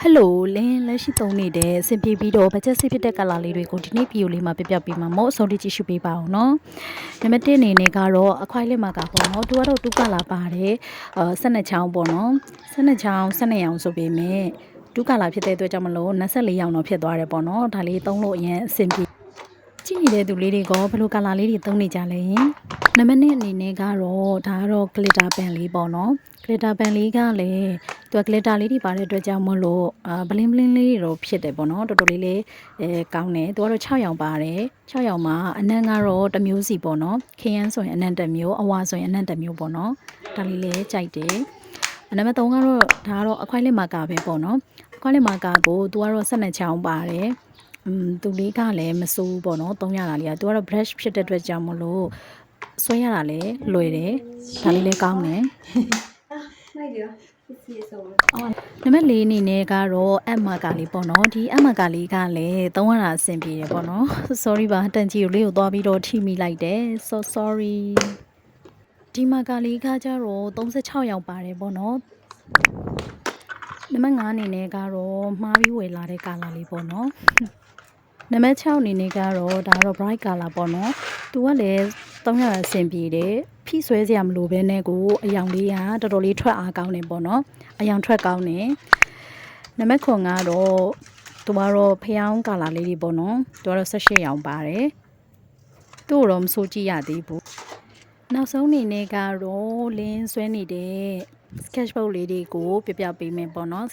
Hello လင်းလက်ရှိသုံးနေတဲ့စင်ပြေပြီးတော့ဘတ်ဂျက်စစ်ဖြစ်တဲ့ကလာလေးတွေကိုဒီနေ့ဗီဒီယိုလေးမှာပြပြပေးမှာမို့အဆုံးထိကြည့်ရှုပေးပါအောင်နော်နံပါတ်1အနေနဲ့ကတော့အခွိုင်းလက်မှာကပေါ့နော်သူကတော့တူကလာပါတယ်12ချောင်းပေါ့နော်12ချောင်း12ရောင်ဆိုပေမဲ့တူကလာဖြစ်တဲ့အတွက်ကြောင့်မလို့24ရောင်တော့ဖြစ်သွားတယ်ပေါ့နော်ဒါလေးသုံးလို့အရင်အဆင်ပြေကြည့်နေတဲ့သူလေးတွေကဘယ်လိုကလာလေးတွေသုံးနေကြလဲနံပါတ်2အနေနဲ့ကတော့ဒါကတော့ glitter pen လေးပေါ့နော် glitter pen လေးကလည်းသူက glitter လေးတွေပါတဲ့အတွက်ကြောင့်မလို့bling bling လေးတွေတော့ဖြစ်တယ်ပေါ့နော်တော်တော်လေးလေးကောင်းတယ်သူကတော့6ရောင်ပါတယ်6ရောင်မှာအနံ့ကတော့တစ်မျိုးစီပေါ့နော်ခရမ်းဆိုရင်အနံ့တစ်မျိုးအဝါဆိုရင်အနံ့တစ်မျိုးပေါ့နော်ဒါလေးလေးကြိုက်တယ်နံပါတ်3ကတော့ဒါကတော့အခွိုင်းလက်မာကာပဲပေါ့နော်အခွိုင်းလက်မာကာကိုသူကတော့12ချောင်းပါတယ်သူလေးကလည်းမစိုးဘူးပေါ့နော်သုံးရတာလေးကသူကတော့ brush ဖြစ်တဲ့အတွက်ကြောင့်မလို့ဆွဲရတာလည်းလွယ်တယ်ဒါလေးလည်းကောင်းတယ်နိုင်တယ်နံပါတ်4အနေနဲ့ကတော့အမကာလေးပေါ့နော်ဒီအမကာလေးကလည်းသုံးရတာအဆင်ပြေတယ်ပေါ့နော် sorry ပါတန်ကြီးကိုလေးကိုသွားပြီးတော့ထိမိလိုက်တယ် so sorry ဒီမကာလေးကကြတော့36ရောက်ပါတယ်ပေါ့နော်နံပါတ်5အနေနဲ့ကတော့မှားပြီးဝယ်လာတဲ့ကာလာလေးပေါ့နော်နံပါတ်6အနေနဲ့ကတော့ဒါတော့ bright color ပေါ့နော်သူကလည်းသုံးရတာအဆင်ပြေတယ်ဖိဆွဲစရာမလိုဘဲနဲ့ကိုအယောင်လေးကတော်တော်လေးထွက်အားကောင်းတယ်ပေါ့နော်အယောင်ထွက်ကောင်းတယ်နံပါတ်9ကတော့သူကတော့ဖျောင်းကာလာလေးတွေပေါ့နော်သူကတော့18ရောင်ပါတယ်သူ့တော့မစိုးကြည့်ရသေးဘူးနောက်ဆုံးအနေနဲ့ကတော့လင်းဆွဲနေတဲ့ sketchbook လေးတွေကိုပြပြပေးမယ်ပေါ့နော်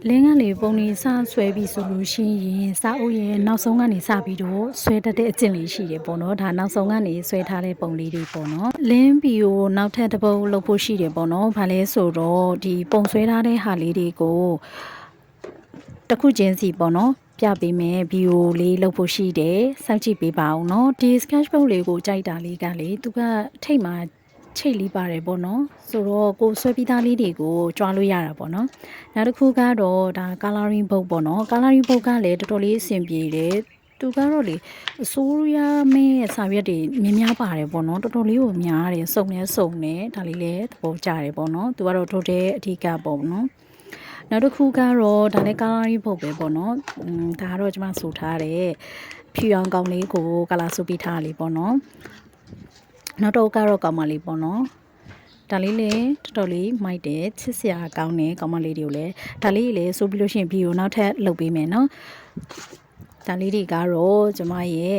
လင်းကလေးပုံလေးစဆွဲပြီးဆိုလို့ရှိရင်စာအုပ်ရဲ့နောက်ဆုံးကနေစပြီးတော့ဆွဲတတ်တဲ့အကျင့်လေးရှိတယ်ပေါ့နော်ဒါနောက်ဆုံးကနေဆွဲထားတဲ့ပုံလေးတွေပေါ့နော်လင်းဘီကိုနောက်ထပ်တစ်ပုတ်လုပ်ဖို့ရှိတယ်ပေါ့နော်ဘာလဲဆိုတော့ဒီပုံဆွဲထားတဲ့ဟာလေးတွေကိုတစ်ခုချင်းစီပေါ့နော်ပြပေးမယ်ဗီဒီယိုလေးလုပ်ဖို့ရှိတယ်စောင့်ကြည့်ပေးပါဦးเนาะဒီ sketchbook လေးကိုကြိုက်တာလေးကလေသူကထိတ်မှာချိတ်လေးပါတယ်ပေါ့နော်ဆိုတော့ကိုဆွဲပြီးသားလေးတွေကိုကြွားလို့ရတာပေါ့နော်နောက်တစ်ခုကတော့ဒါ coloring book ပေါ့နော် coloring book ကလည်းတော်တော်လေးအဆင်ပြေတယ်သူကတော့လေအစိုးရမဲ့စာရွက်တွေများပါတယ်ပေါ့နော်တော်တော်လေးကိုများတယ်စုံနေဒါလေးလည်းသဘောကျတယ်ပေါ့နော်သူကတော့ထိုတဲ့အဓိကပေါ့နော်နောက်တစ်ခုကတော့ဒါလည်း coloring book ပဲပေါ့နော်ဒါကတော့ကျွန်မဆိုထားတယ်ဖြူအောင်ကောင်းလေးကို color စုပြီးထားလေးပေါ့နော်နောက်တော့ကတော့ကောင်းမလေးပေါ့နော်ဒါလေးလည်းတော်တော်လေးမိုက်တယ်ချစ်စရာကောင်းတယ်ကောင်းမလေးတွေကိုလည်းဒါလေးလည်းဆိုပြီးလို့ရှိရင်ဗီဒီယိုနောက်ထပ်လုပ်ပေးမယ်နော်ဒါလေးတွေကတော့ကျွန်မရဲ့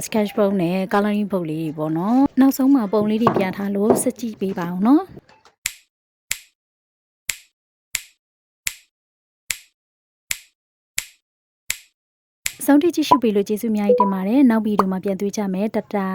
sketchbook နဲ့ coloring book လေးတွေပေါ့နော်နောက်ဆုံးမှာပုံလေးတွေပြထားလို့စကြည့်ပေးပါအောင်နော်စောင့်ကြည့်ကြည့်ရှုပေးလို့ကျေးဇူးအများကြီးတင်ပါတယ်နောက်ဗီဒီယိုမှာပြန်တွေ့ကြမယ်တတာ